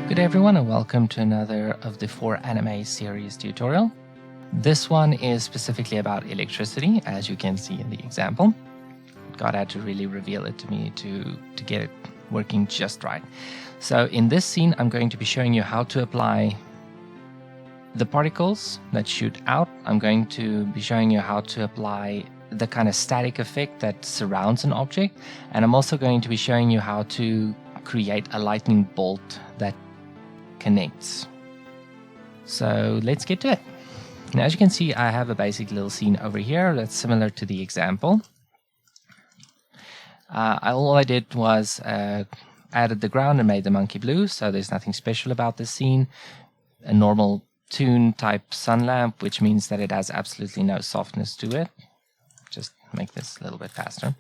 Good day everyone, and welcome to another of the 4 anime series tutorial. This one is specifically about electricity, as you can see in the example. God had to really reveal it to me to get it working just right. So in this scene, I'm going to be showing you how to apply the particles that shoot out. I'm going to be showing you how to apply the kind of static effect that surrounds an object. And I'm also going to be showing you how to create a lightning bolt that connects. So let's get to it. Now, as you can see, I have a basic little scene over here that's similar to the example. All I did was added the ground and made the monkey blue, so there's nothing special about this scene. A normal tune type sun lamp, which means that it has absolutely no softness to it. Just make this a little bit faster.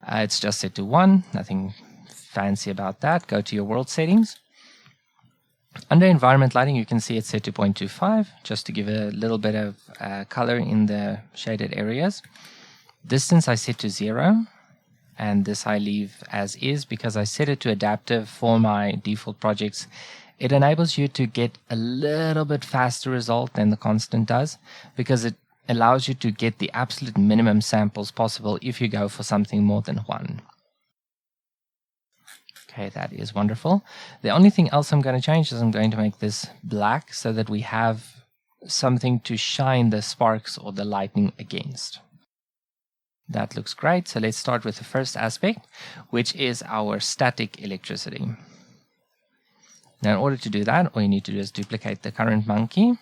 It's just set to 1, nothing fancy about that. Go to your world settings. Under environment lighting, you can see it's set to 0.25, just to give a little bit of color in the shaded areas. Distance I set to 0, and this I leave as is because I set it to adaptive for my default projects. It enables you to get a little bit faster result than the constant does, because it allows you to get the absolute minimum samples possible if you go for something more than 1. Okay, that is wonderful. The only thing else I'm going to change is I'm going to make this black so that we have something to shine the sparks or the lightning against. That looks great. So let's start with the first aspect, which is our static electricity. Now, in order to do that, all you need to do is duplicate the current monkey,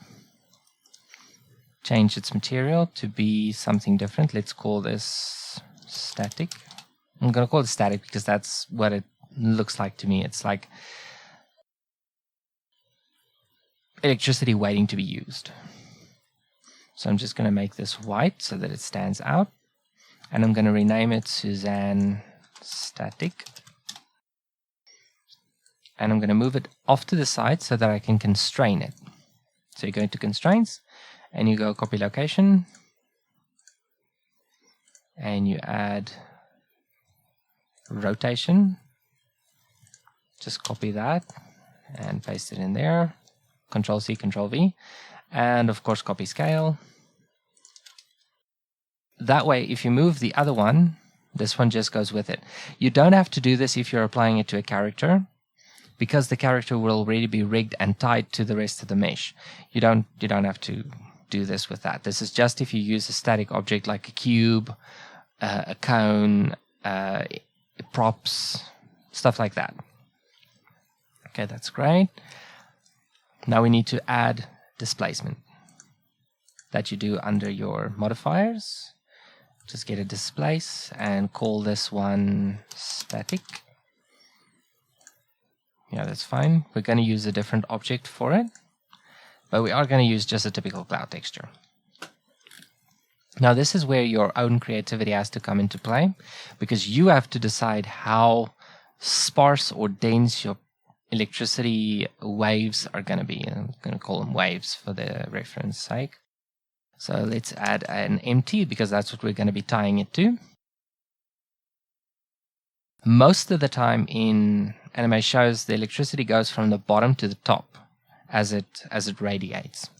change its material to be something different. Let's call this static. I'm going to call it static because that's what it looks like to me. It's like electricity waiting to be used. So I'm just going to make this white so that it stands out. And I'm going to rename it Suzanne Static. And I'm going to move it off to the side so that I can constrain it. So you go into constraints and you go copy location. And you add rotation. Just copy that and paste it in there. Control C, Control V. And of course, copy scale. That way, if you move the other one, this one just goes with it. You don't have to do this if you're applying it to a character, because the character will already be rigged and tied to the rest of the mesh. You don't have to do this with that. This is just if you use a static object like a cube, a cone, props, stuff like that. Okay, that's great. Now we need to add displacement that you do under your modifiers. Just get a displace and call this one static. Yeah, that's fine. We're going to use a different object for it, but we are going to use just a typical cloud texture. Now this is where your own creativity has to come into play, because you have to decide how sparse or dense your electricity waves are going to be. I'm going to call them waves for the reference sake. So let's add an empty, because that's what we're going to be tying it to. Most of the time in anime shows, the electricity goes from the bottom to the top as it radiates.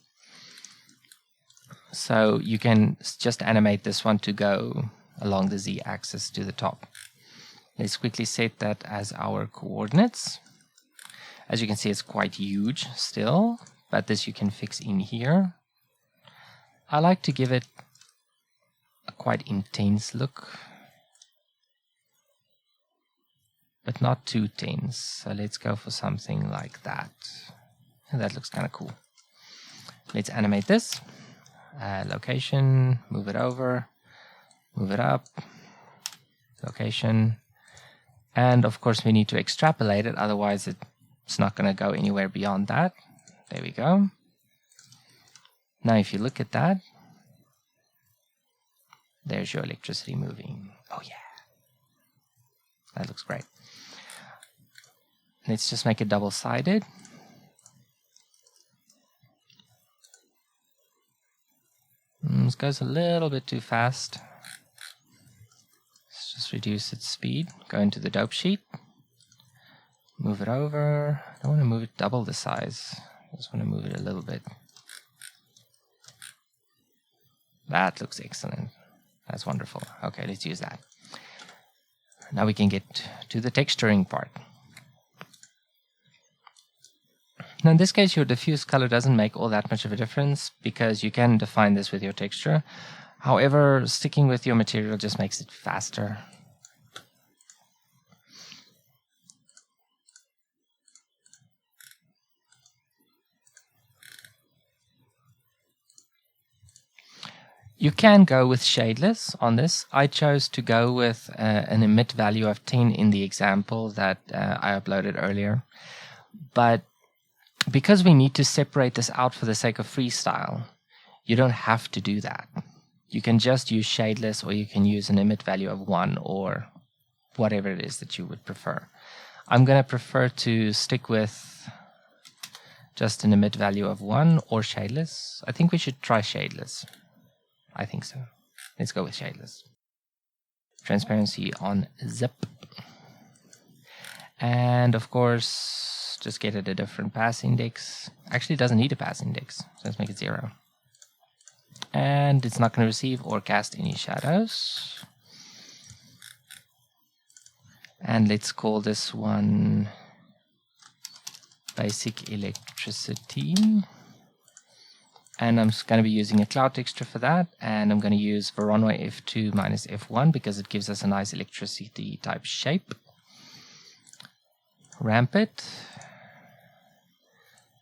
So you can just animate this one to go along the z-axis to the top. Let's quickly set that as our coordinates. As you can see, it's quite huge still, but this you can fix in here. I like to give it a quite intense look, but not too tense. So let's go for something like that. That looks kind of cool. Let's animate this. Location, move it over, move it up, location. And of course we need to extrapolate it, otherwise it's not going to go anywhere beyond that. There we go. Now if you look at that, there's your electricity moving. Oh yeah. That looks great. Let's just make it double-sided. This goes a little bit too fast. Let's just reduce its speed. Go into the dope sheet. Move it over. I don't want to move it double the size. I just want to move it a little bit. That looks excellent. That's wonderful. Okay, let's use that. Now we can get to the texturing part. Now in this case, your diffuse color doesn't make all that much of a difference because you can define this with your texture. However, sticking with your material just makes it faster. You can go with shadeless on this. I chose to go with an emit value of 10 in the example that I uploaded earlier. But because we need to separate this out for the sake of freestyle, you don't have to do that. You can just use shadeless, or you can use an emit value of 1, or whatever it is that you would prefer. I'm going to prefer to stick with just an emit value of 1 or shadeless. I think we should try shadeless. I think so. Let's go with shadeless. Transparency on zip. And of course, just get it a different pass index. Actually, it doesn't need a pass index, so let's make it 0. And it's not going to receive or cast any shadows. And let's call this one basic electricity. And I'm going to be using a cloud texture for that. And I'm going to use Voronoi F2 minus F1 because it gives us a nice electricity type shape. Ramp it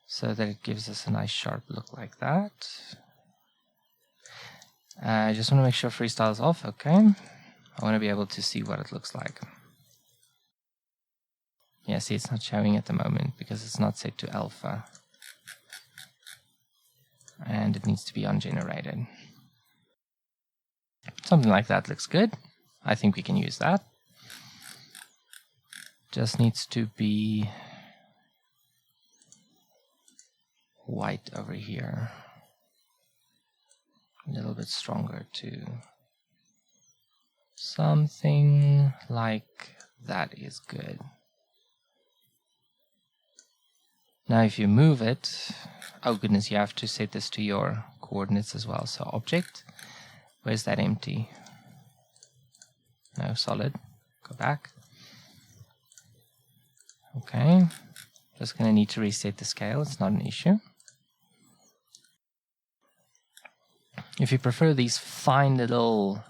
so that it gives us a nice sharp look like that. I just want to make sure freestyle is off. Okay. I want to be able to see what it looks like. Yeah, see, it's not showing at the moment because it's not set to alpha. And it needs to be ungenerated. Something like that looks good. I think we can use that. Just needs to be white over here. A little bit stronger too. Something like that is good. Now if you move it, oh goodness, you have to set this to your coordinates as well. So object, where's that empty? No, solid, go back. Okay, just going to need to reset the scale, it's not an issue. If you prefer these fine little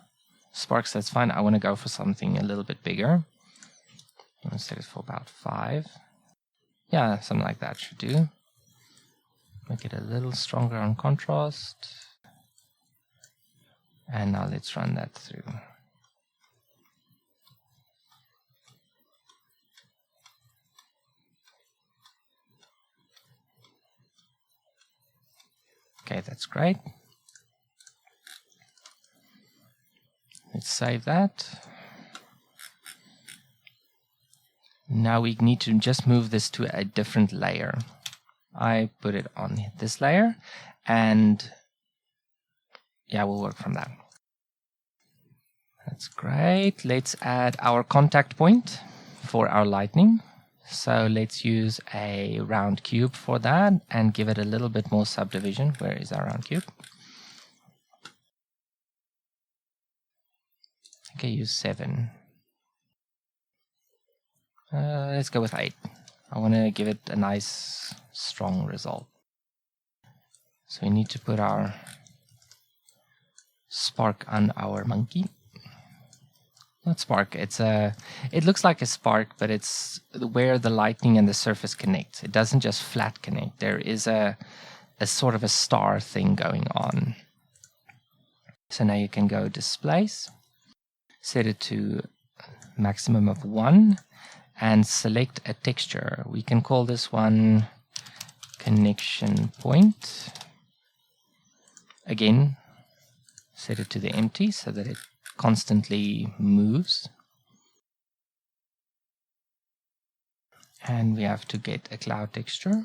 sparks, that's fine. I want to go for something a little bit bigger. I'm going to set it for about 5. Yeah, something like that should do. Make it a little stronger on contrast. And now let's run that through. Okay, that's great. Let's save that. Now we need to just move this to a different layer. I put it on this layer, and yeah, we'll work from that. That's great. Let's add our contact point for our lightning. So let's use a round cube for that and give it a little bit more subdivision. Where is our round cube? Okay, use 7. Let's go with 8. I want to give it a nice, strong result. So we need to put our spark on our monkey. Not spark, it looks like a spark, but it's where the lightning and the surface connect. It doesn't just flat connect. There is a sort of a star thing going on. So now you can go displace, set it to maximum of 1, and select a texture. We can call this one connection point. Again, set it to the empty so that it constantly moves. And we have to get a cloud texture.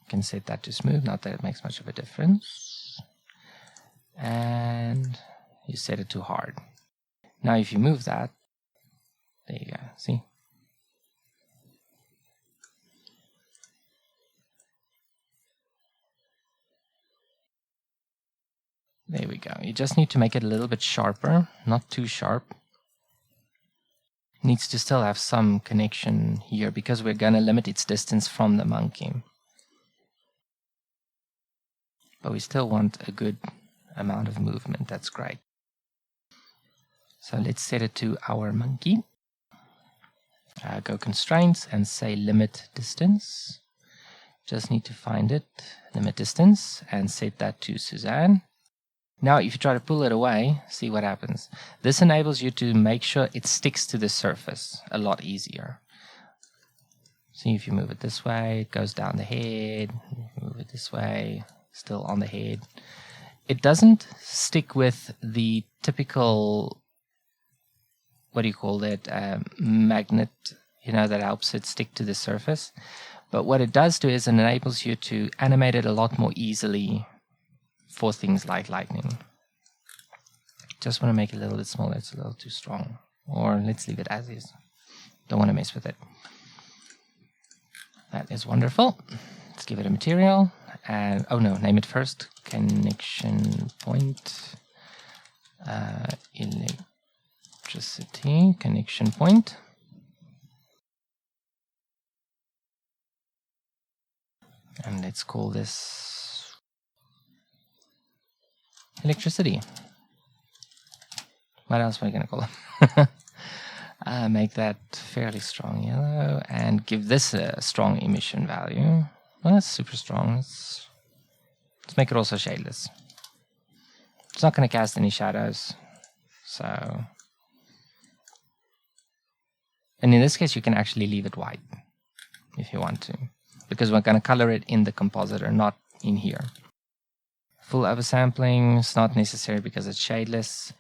You can set that to smooth, not that it makes much of a difference. And you set it to hard. Now if you move that, there you go, see? There we go. You just need to make it a little bit sharper, not too sharp. Needs to still have some connection here because we're going to limit its distance from the monkey. But we still want a good amount of movement. That's great. So let's set it to our monkey. Go constraints and say limit distance. Just need to find it, limit distance, and set that to Suzanne. Now, if you try to pull it away, see what happens. This enables you to make sure it sticks to the surface a lot easier. See, if you move it this way, it goes down the head. Move it this way, still on the head. It doesn't stick with the typical, what do you call that, magnet, that helps it stick to the surface. But what it does do is it enables you to animate it a lot more easily for things like lightning. Just want to make it a little bit smaller. It's a little too strong. Or let's leave it as is. Don't want to mess with it. That is wonderful. Let's give it a material. And oh no, name it first. Connection point. Electricity connection point. And let's call this electricity. What else am I going to call it? Make that fairly strong yellow and give this a strong emission value. Well, that's super strong. Let's make it also shadeless. It's not going to cast any shadows. So, and in this case, you can actually leave it white if you want to, because we're going to color it in the compositor, not in here. Full oversampling is not necessary because it's shadeless.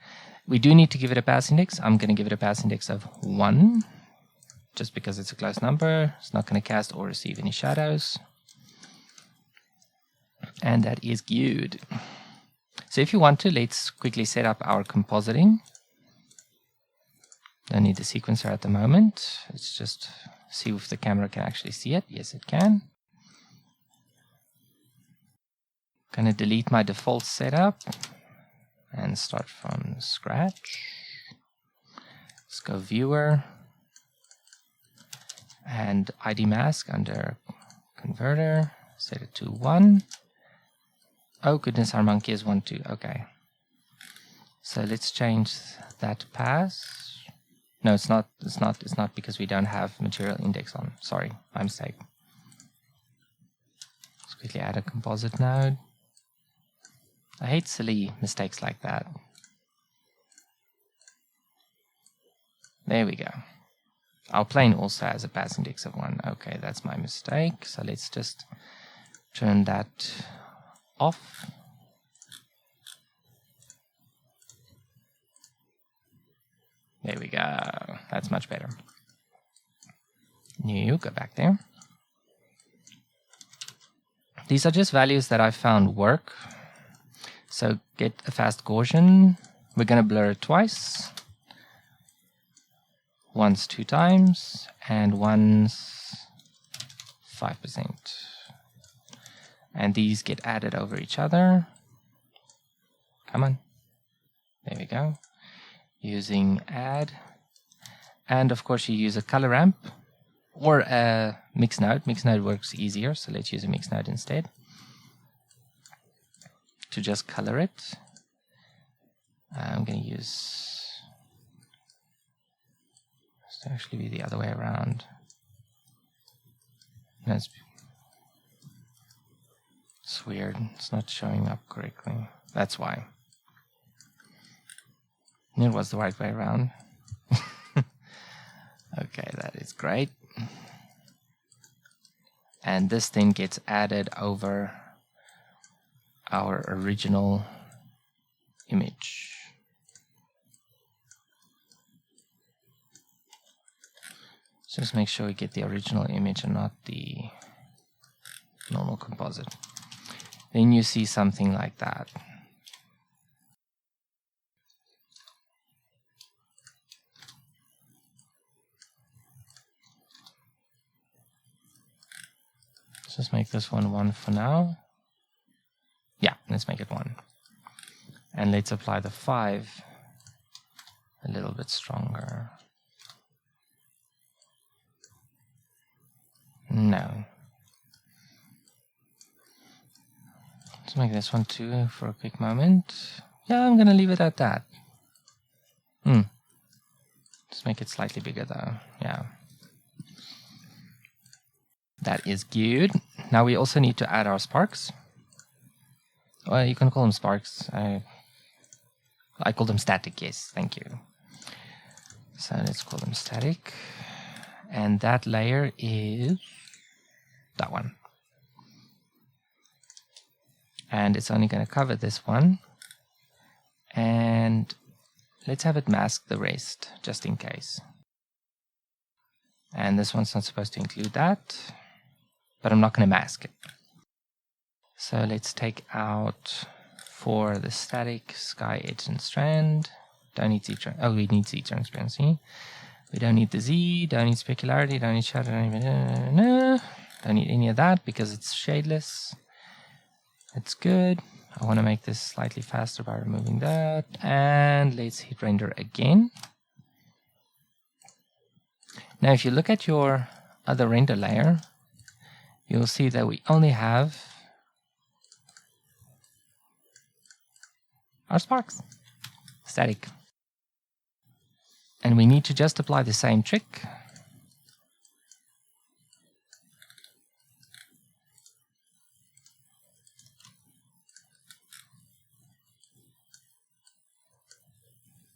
We do need to give it a pass index. I'm going to give it a pass index of 1, just because it's a close number. It's not going to cast or receive any shadows. And that is good. So if you want to, let's quickly set up our compositing. Don't need the sequencer at the moment. Let's just see if the camera can actually see it. Yes, it can. Gonna delete my default setup and start from scratch. Let's go viewer and ID mask under converter, set it to 1. Oh goodness, our monkey is 1, 2. Okay. So let's change that pass. No, it's not because we don't have material index on. Sorry, my mistake. Let's quickly add a composite node. I hate silly mistakes like that. There we go. Our plane also has a pass index of 1. Okay, that's my mistake. So let's just turn that off. There we go. That's much better. New, go back there. These are just values that I found work. So get a fast Gaussian. We're going to blur it twice. Once 2 times and once 5%. And these get added over each other. Come on. There we go. Using add. And of course you use a color ramp or a mix node. Mix node works easier, so let's use a mix node instead. To just color it. I'm going to use, it's actually be the other way around. No, it's weird. It's not showing up correctly. That's why. It was the right way around. Okay, that is great. And this thing gets added over our original image. Just make sure we get the original image and not the normal composite. Then you see something like that. Let's just make this one 1 for now. Yeah, let's make it 1. And let's apply the 5 a little bit stronger. No. Let's make this one 2 for a quick moment. Yeah, I'm gonna leave it at that. Just make it slightly bigger though. Yeah. That is good. Now we also need to add our sparks. Well, you can call them sparks. I call them static, yes, thank you. So let's call them static. And that layer is that one. And it's only going to cover this one. And let's have it mask the rest, just in case. And this one's not supposed to include that, but I'm not going to mask it. So let's take out for the static sky edge and strand. Don't need Z. Oh, we need Z transparency. We don't need the Z. Don't need specularity. Don't need shadow. Don't need any of that because it's shadeless. It's good. I want to make this slightly faster by removing that. And let's hit render again. Now, if you look at your other render layer, you'll see that we only have our sparks, static. And we need to just apply the same trick.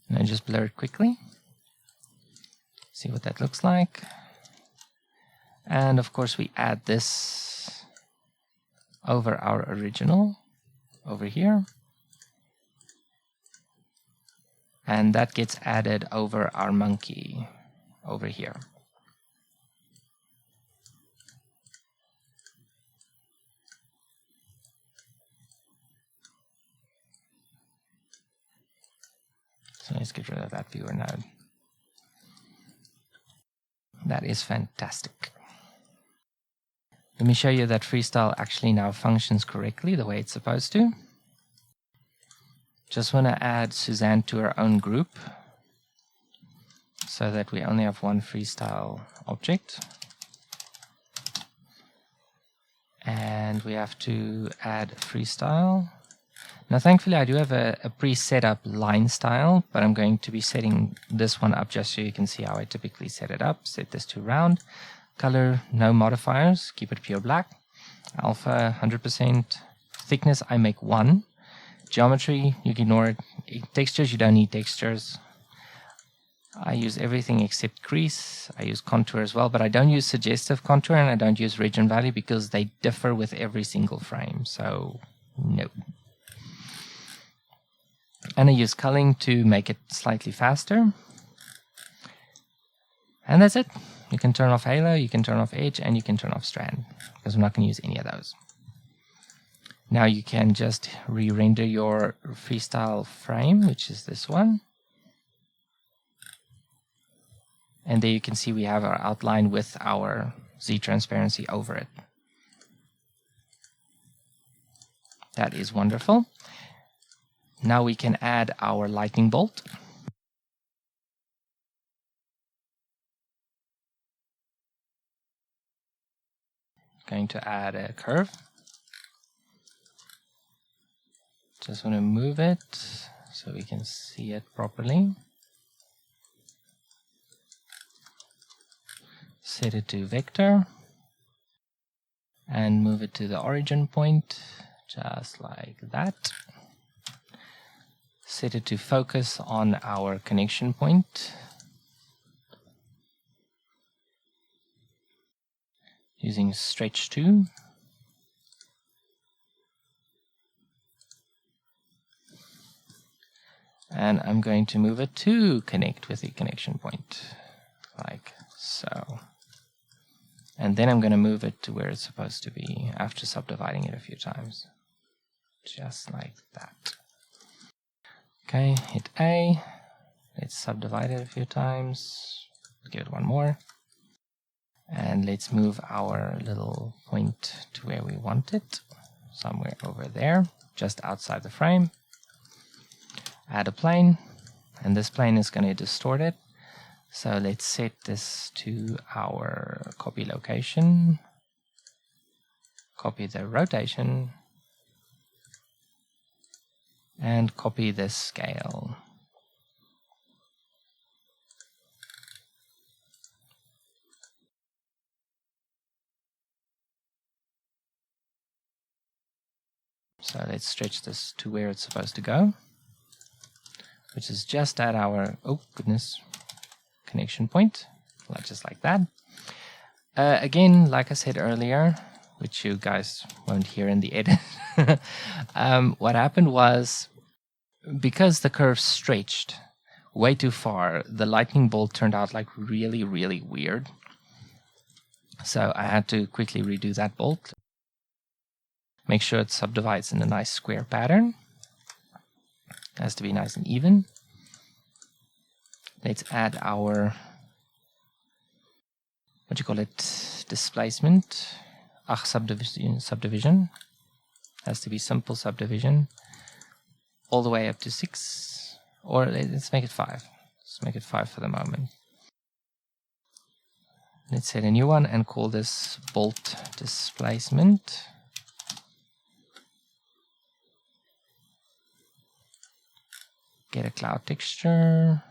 And I just blur it quickly. See what that looks like. And of course we add this over our original over here. And that gets added over our monkey over here. So let's get rid of that viewer node. That is fantastic. Let me show you that freestyle actually now functions correctly the way it's supposed to. Just want to add Suzanne to our own group so that we only have one freestyle object. And we have to add freestyle. Now thankfully I do have a pre-set up line style, but I'm going to be setting this one up just so you can see how I typically set it up. Set this to round. Color, no modifiers, keep it pure black. Alpha, 100%. Thickness, I make 1. Geometry, you can ignore it. Textures, you don't need textures. I use everything except crease. I use contour as well, but I don't use suggestive contour and I don't use region value because they differ with every single frame. So, no. And I use culling to make it slightly faster. And that's it. You can turn off halo, you can turn off edge, and you can turn off strand because I'm not going to use any of those. Now you can just re-render your freestyle frame, which is this one. And there you can see we have our outline with our Z transparency over it. That is wonderful. Now we can add our lightning bolt. Going to add a curve. Just want to move it so we can see it properly. Set it to vector and move it to the origin point, just like that. Set it to focus on our connection point. Using stretch 2. And I'm going to move it to connect with the connection point, like so. And then I'm going to move it to where it's supposed to be after subdividing it a few times. Just like that. Okay, hit A. Let's subdivide it a few times. Give it one more. And let's move our little point to where we want it. Somewhere over there, just outside the frame. Add a plane, and this plane is going to distort it. So let's set this to our copy location, copy the rotation, and copy the scale. So let's stretch this to where it's supposed to go, which is just at our, oh goodness, connection point, just like that. Again, like I said earlier, which you guys won't hear in the edit, what happened was, because the curve stretched way too far, the lightning bolt turned out like really, really weird. So I had to quickly redo that bolt. Make sure it subdivides in a nice square pattern. It has to be nice and even. Let's add our, what do you call it, displacement. Subdivision. Has to be simple subdivision. All the way up to 6. Or let's make it 5. Let's make it 5 for the moment. Let's set a new one and call this bolt displacement. Get a cloud texture.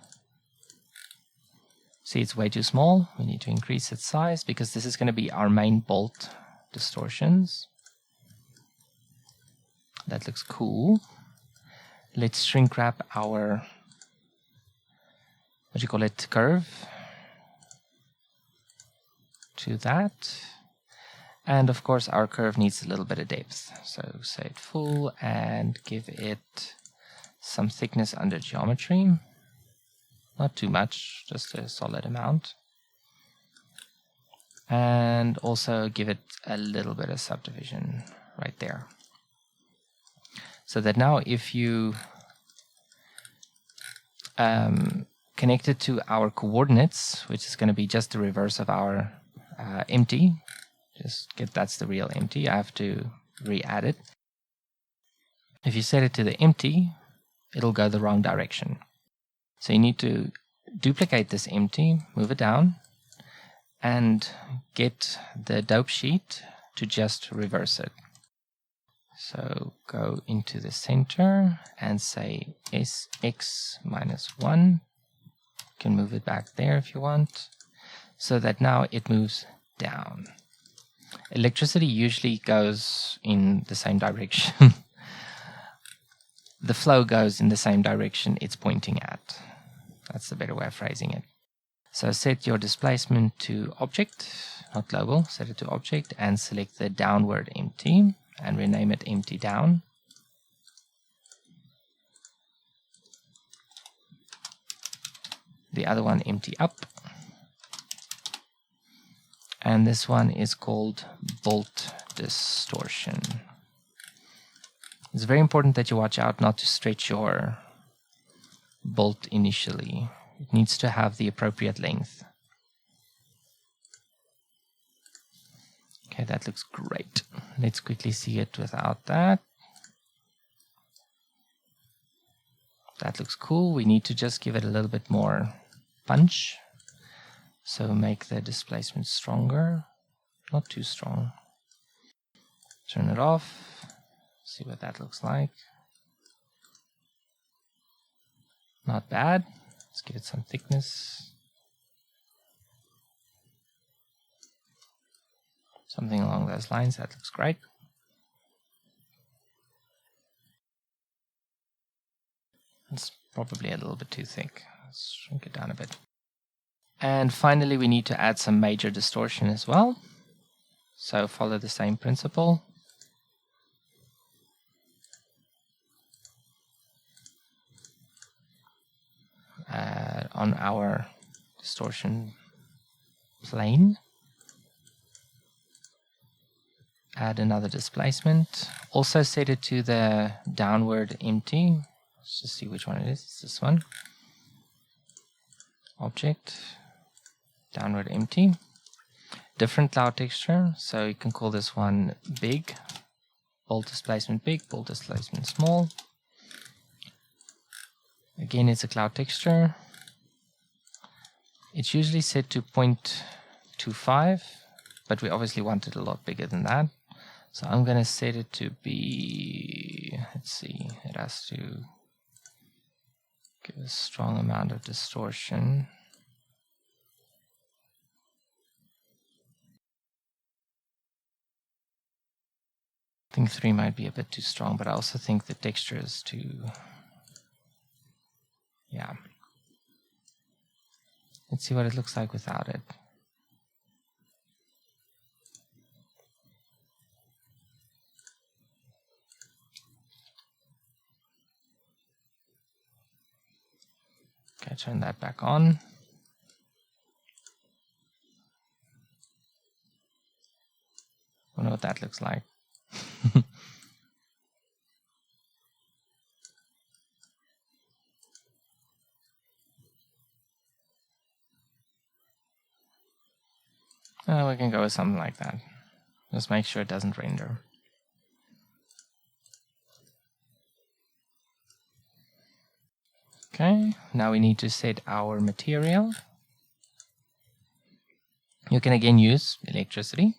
See, it's way too small. We need to increase its size because this is going to be our main bolt distortions. That looks cool. Let's shrink wrap our, what do you call it, curve to that. And of course our curve needs a little bit of depth. So say it full and give it some thickness under geometry. Not too much, just a solid amount. And also give it a little bit of subdivision right there. So that now if you connect it to our coordinates, which is going to be just the reverse of our empty, just get that's the real empty, I have to re-add it. If you set it to the empty, it'll go the wrong direction. So you need to duplicate this empty, move it down, and get the dope sheet to just reverse it. So go into the center and say Sx minus 1. You can move it back there if you want, so that now it moves down. Electricity usually goes in the same direction. The flow goes in the same direction it's pointing at. That's the better way of phrasing it. So set your displacement to object, not global, set it to object, and select the downward empty and rename it empty down. The other one empty up. And this one is called bolt distortion. It's very important that you watch out not to stretch your bolt initially. It needs to have the appropriate length. Okay, that looks great. Let's quickly see it without that. That looks cool. We need to just give it a little bit more punch. So make the displacement stronger, not too strong. Turn it off. See what that looks like. Not bad. Let's give it some thickness. Something along those lines. That looks great. It's probably a little bit too thick. Let's shrink it down a bit. And finally, we need to add some major distortion as well. So follow the same principle. On our distortion plane, add another displacement. Also set it to the downward empty. Let's just see which one it is. It's this one. Object, downward empty. Different cloud texture, so you can call this one big. Bolt displacement big, bolt displacement small. Again, it's a cloud texture. It's usually set to 0.25, but we obviously want it a lot bigger than that. So I'm going to set it to be, let's see, it has to give a strong amount of distortion. I think 3 might be a bit too strong, but I also think the texture is too, yeah. Let's see what it looks like without it. Okay, turn that back on. Wonder what that looks like. We can go with something like that. Just make sure it doesn't render. Okay, now we need to set our material. You can again use electricity.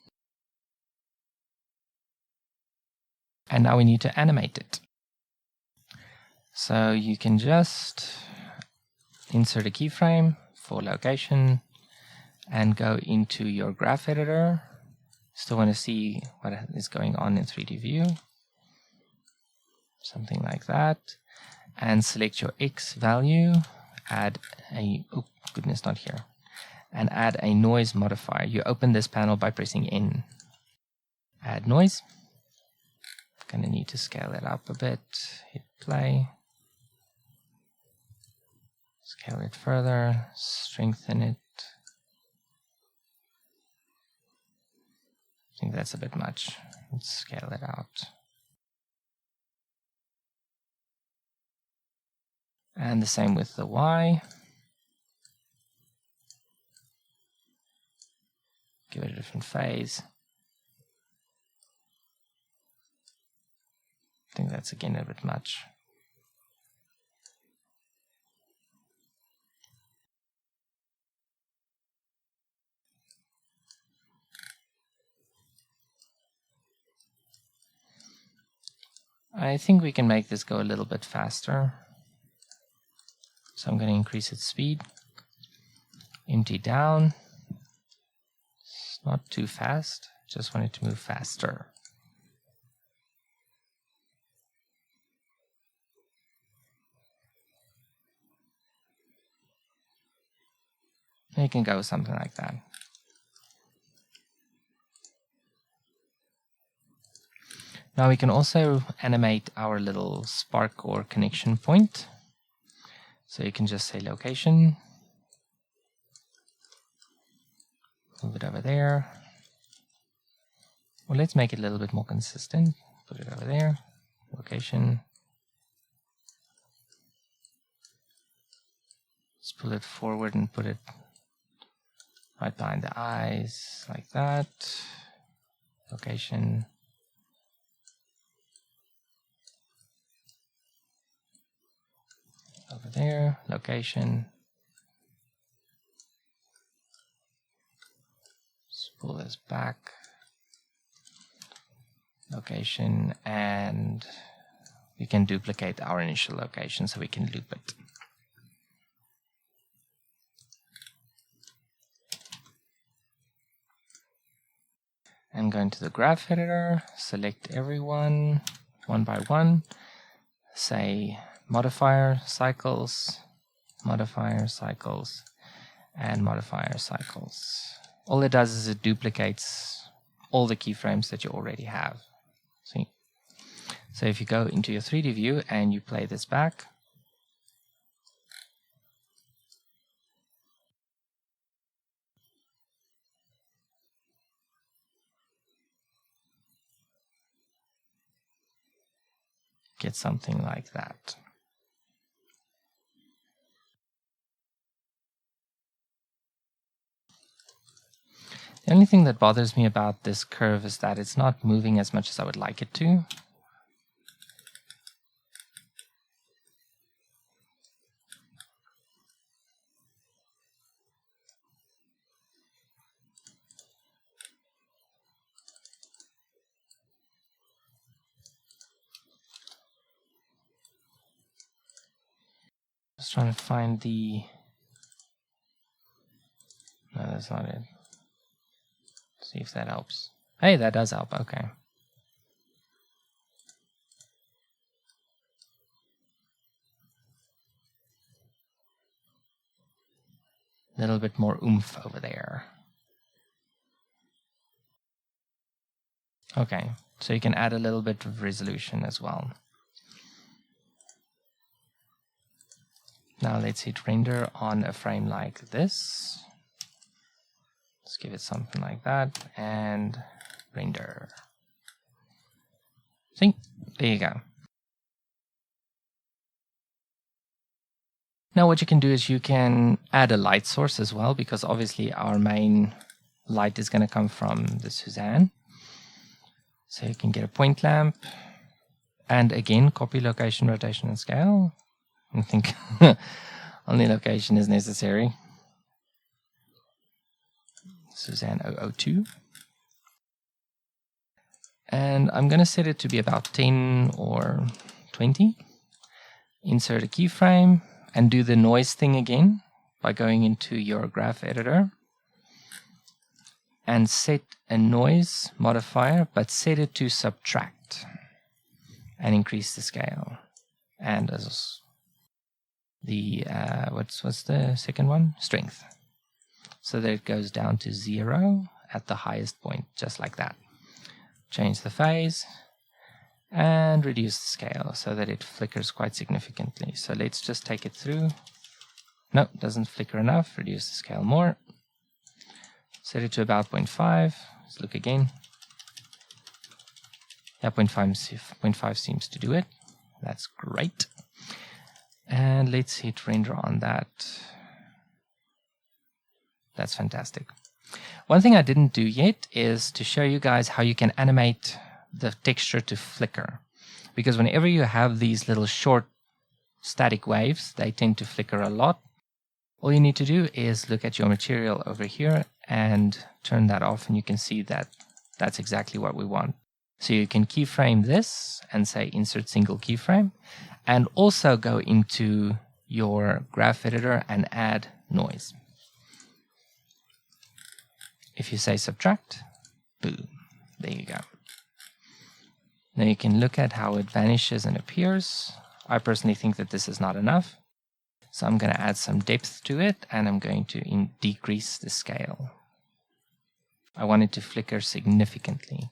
And now we need to animate it. So you can just insert a keyframe for location and go into your graph editor. Still want to see what is going on in 3D view. Something like that. And select your X value, add a, oh goodness, not here. And add a noise modifier. You open this panel by pressing N. Add noise. Gonna need to scale it up a bit. Hit play. Scale it further. Strengthen it. I think that's a bit much. Let's scale it out. And the same with the Y. Give it a different phase. I think that's again a bit much. I think we can make this go a little bit faster. So I'm going to increase its speed. Empty down. It's not too fast. Just want it to move faster. You can go with something like that. Now we can also animate our little spark or connection point. So you can just say location, move it over there. Well, let's make it a little bit more consistent. Put it over there, location. Let's pull it forward and put it right behind the eyes, like that. Location. Over there, location. Let's pull this back. Location, and we can duplicate our initial location so we can loop it. And go into the graph editor, select everyone one by one, say modifier cycles, modifier cycles, and modifier cycles. All it does is it duplicates all the keyframes that you already have. See? So if you go into your 3D view and you play this back, get something like that. The only thing that bothers me about this curve is that it's not moving as much as I would like it to. Just trying to find the... No, that's not it. See if that helps. Hey, that does help. Okay. A little bit more oomph over there. Okay, so you can add a little bit of resolution as well. Now let's hit render on a frame like this. Let's give it something like that and render. See, there you go. Now what you can do is you can add a light source as well, because obviously our main light is going to come from the Suzanne. So you can get a point lamp, and again, copy location, rotation, and scale. I think only location is necessary. Suzanne 002. And I'm going to set it to be about 10 or 20. Insert a keyframe and do the noise thing again by going into your graph editor and set a noise modifier, but set it to subtract and increase the scale. And as the what's the second one? Strength. So that it goes down to 0 at the highest point, just like that. Change the phase and reduce the scale so that it flickers quite significantly. So let's just take it through. No, doesn't flicker enough. Reduce the scale more. Set it to about 0.5. Let's look again. Yeah, 0.5 seems to do it. That's great. And let's hit render on that. That's fantastic. One thing I didn't do yet is to show you guys how you can animate the texture to flicker. Because whenever you have these little short static waves, they tend to flicker a lot. All you need to do is look at your material over here and turn that off, and you can see that that's exactly what we want. So you can keyframe this and say insert single keyframe, and also go into your graph editor and add noise. If you say subtract, boom, there you go. Now you can look at how it vanishes and appears. I personally think that this is not enough. So I'm going to add some depth to it, and I'm going to decrease the scale. I want it to flicker significantly.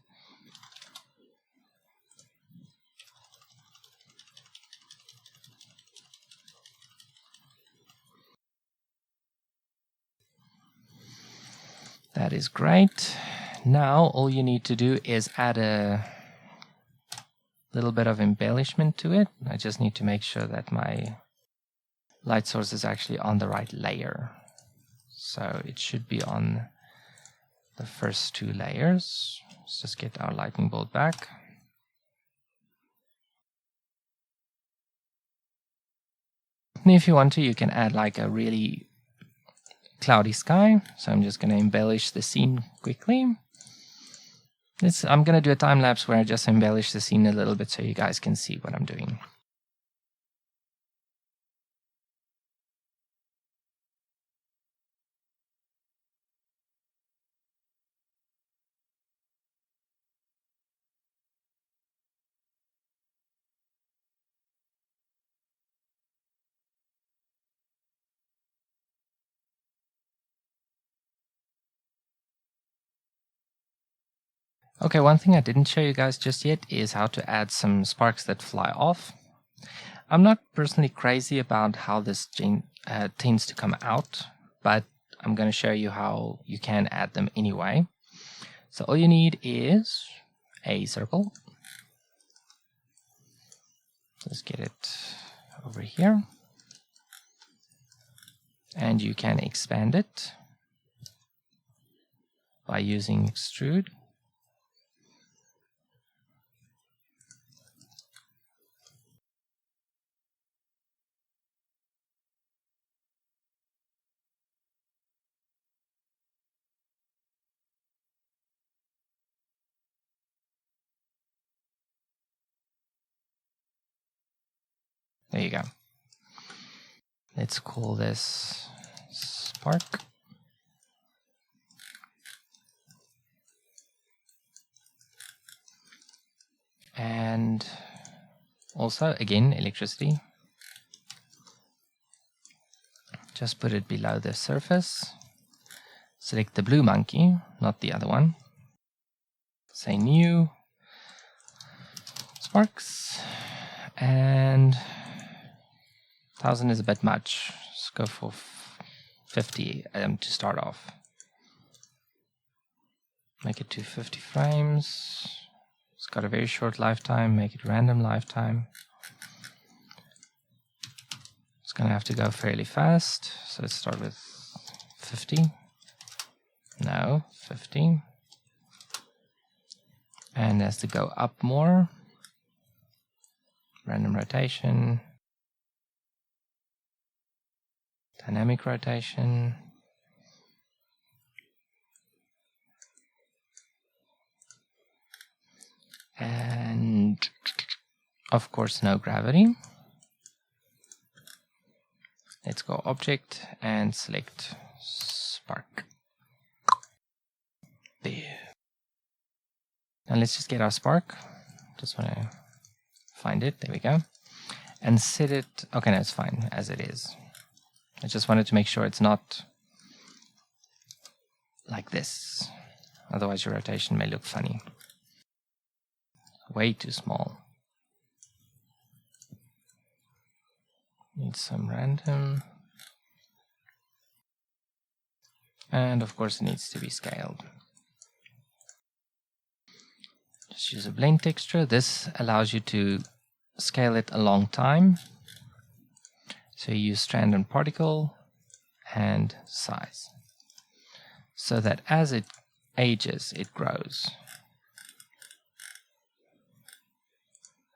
That is great. Now all you need to do is add a little bit of embellishment to it. I just need to make sure that my light source is actually on the right layer. So it should be on the first two layers. Let's just get our lightning bolt back. And if you want to, you can add like a really cloudy sky. So I'm just going to embellish the scene quickly. I'm going to do a time lapse where I just embellish the scene a little bit so you guys can see what I'm doing. Okay, one thing I didn't show you guys just yet is how to add some sparks that fly off. I'm not personally crazy about how this tends to come out, but I'm going to show you how you can add them anyway. So all you need is a circle. Let's get it over here. And you can expand it by using extrude. There you go. Let's call this spark. And also, again, electricity. Just put it below the surface. Select the blue monkey, not the other one. Say new, sparks, and 1000 is a bit much. Let's go for 50 to start off. Make it to 50 frames. It's got a very short lifetime, make it random lifetime. It's going to have to go fairly fast, so let's start with 50. No, 50. And has to go up more. Random rotation. Dynamic rotation. And of course, no gravity. Let's go object and select spark. There. Now let's just get our spark. Just want to find it. There we go. And set it. Okay, no, it's fine as it is. I just wanted to make sure it's not like this. Otherwise, your rotation may look funny. Way too small. Need some random. And of course, it needs to be scaled. Just use a blend texture. This allows you to scale it a long time. So you use strand and particle and size. So that as it ages, it grows.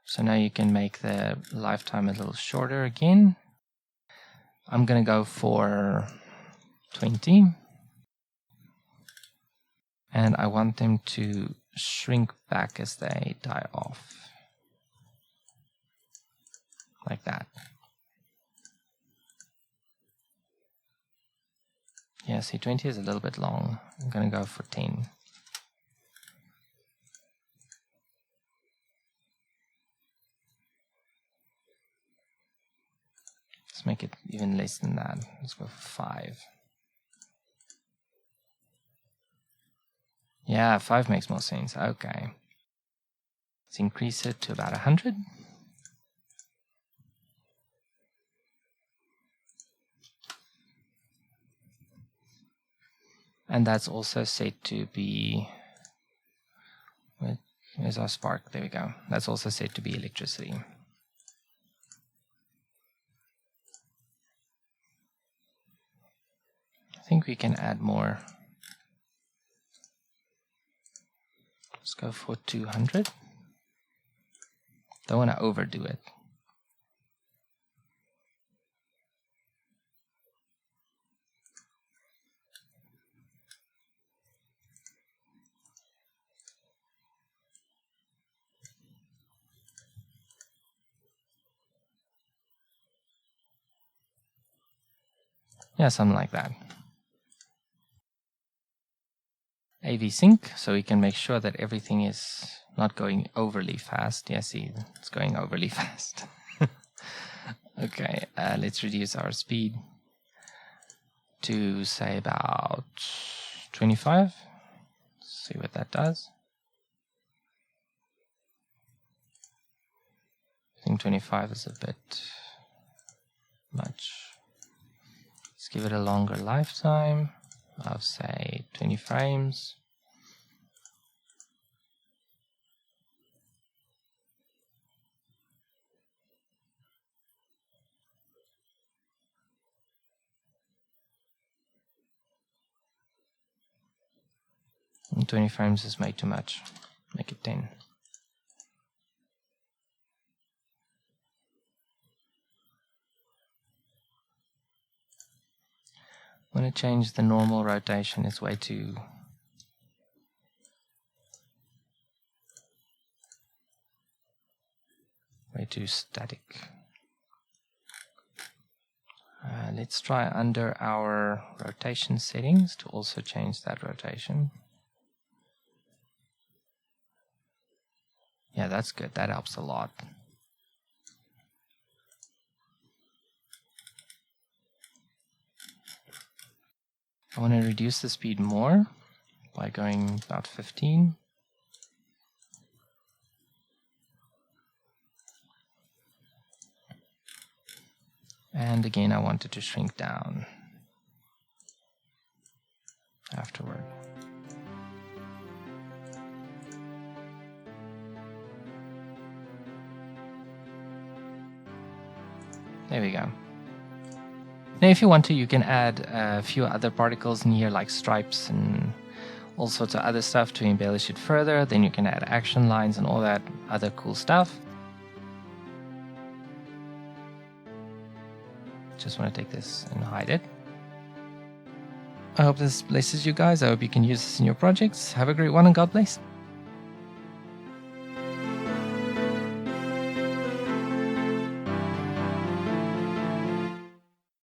So now you can make the lifetime a little shorter again. I'm going to go for 20. And I want them to shrink back as they die off. Like that. Yeah, see, 20 is a little bit long. I'm going to go for 10. Let's make it even less than that. Let's go for 5. Yeah, 5 makes more sense. Okay. Let's increase it to about 100. And that's also set to be... Where's our spark? There we go. That's also set to be electricity. I think we can add more. Let's go for 200. Don't want to overdo it. Yeah, something like that. AV sync, so we can make sure that everything is not going overly fast. Yeah, see, it's going overly fast. Okay, let's reduce our speed to say about 25. See what that does. I think 25 is a bit much. Let's give it a longer lifetime of say 20 frames. And 20 frames is way too much. Make it 10. I'm going to change the normal rotation. It's way too static. Let's try under our rotation settings to also change that rotation. Yeah, that's good. That helps a lot. I want to reduce the speed more by going about 15. And again, I want it to shrink down afterward. There we go. Now, if you want to, you can add a few other particles in here, like stripes and all sorts of other stuff to embellish it further. Then you can add action lines and all that other cool stuff. Just want to take this and hide it. I hope this blesses you guys. I hope you can use this in your projects. Have a great one and God bless.